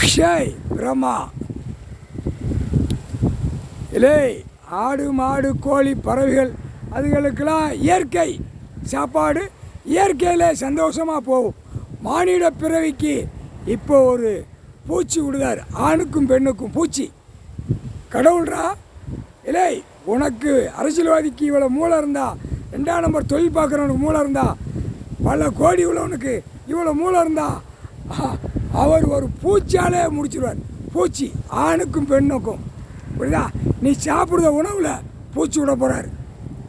அக்ஷய் பிரம்மா. இல்லை, ஆடு மாடு கோழி பறவைகள் அதுகளுக்கெல்லாம் இயற்கை சாப்பாடு, இயற்கையில் சந்தோஷமாக போகும். மானிட பிறவிக்கு இப்போ ஒரு பூச்சி விடுதார், ஆணுக்கும் பெண்ணுக்கும் பூச்சி. கடவுள்ரா. இல்லை, உனக்கு அரசியல்வாதிக்கு இவ்வளோ மூளை இருந்தா, 2ஆம் நம்பர் தொழில் பார்க்குறவனுக்கு மூளை இருந்தா, பல கோடி உள்ளவனுக்கு இவ்வளோ மூளை இருந்தா, அவர் ஒரு பூச்சியாலே முடிச்சிடுவார். பூச்சி ஆணுக்கும் பெண்ணுக்கும். புரியுதா? நீ சாப்பிடுத உணவில் பூச்சி விட போகிறாரு.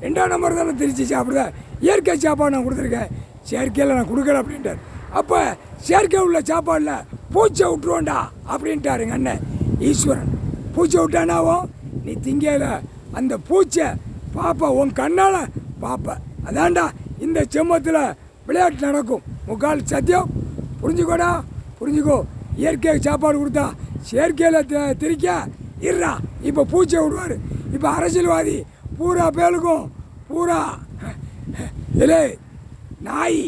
2ஆம் நம்பர் தானே திருச்சி சாப்பிடுத. இயற்கை சாப்பாடு நான் கொடுத்துருக்கேன், செயற்கையில் நான் கொடுக்கல அப்படின்ட்டார். அப்போ செயற்கை உள்ள சாப்பாடில் பூச்சை விட்டுருவோண்டா அப்படின்ட்டார் எங்கள் அண்ணன் ஈஸ்வரன். பூச்சை விட்டானாவும் நீ திங்கையில் அந்த பூச்சை பாப்பா, உன் கண்ணால் பாப்பா. அதான்டா இந்த செம்மத்தில் விளையாட்டு நடக்கும். முக்கால் சத்தியம். புரிஞ்சுக்கோடா, புரிஞ்சுக்கோ. இயற்கை சாப்பாடு கொடுத்தா செயற்கையில் திரிக்க இருறா. இப்போ பூச்சை விடுவார். இப்போ அரசியல்வாதி பூரா பேலுக்கும் பூரா. இல்லை, நாய்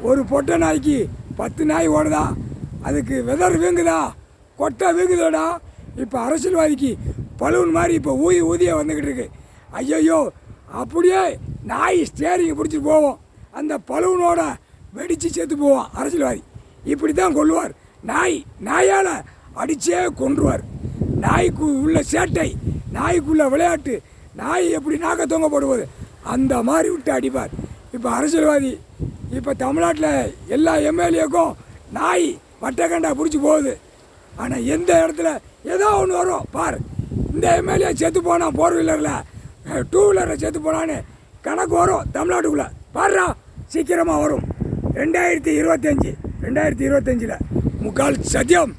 ஒரு பொட்டை நாய்க்கு 10 நாய் ஓடுதா, அதுக்கு வெதர் வீங்குதா, கொட்டை வீங்குதோடா. இப்போ அரசியல்வாதிக்கு பலூன் மாதிரி இப்போ ஊதிய வந்துக்கிட்டு இருக்கு. ஐயோ, அப்படியே நாய் ஸ்டேரிங் பிடிச்சிட்டு போவோம், அந்த பலூனோட வெடித்து செத்து போவோம் அரசியல்வாதி. இப்படி தான் கொள்ளுவார். நாயால் அடித்தே கொன்றுவார். நாய்க்கு உள்ள சேட்டை, நாய்க்குள்ள விளையாட்டு, நாய் எப்படி நாக்க தொங்க போடுவது அந்த மாதிரி விட்டு அடிப்பார். இப்போ அரசியல்வாதி, இப்போ தமிழ்நாட்டில் எல்லா எம்எல்ஏக்கும் நாய் வட்டக்கண்டா பிடிச்சி போகுது. ஆனால் எந்த இடத்துல ஏதோ ஒன்று வரும் பார். இந்த எம்எல்ஏ செத்து போனால் 4 வீலரில் 2 வீலரில் செத்து போனான்னு கணக்கு வரும் தமிழ்நாட்டுக்குள்ளே. பாருடா, சீக்கிரமாக வரும். 2025 முக்கால் சத்தியம்.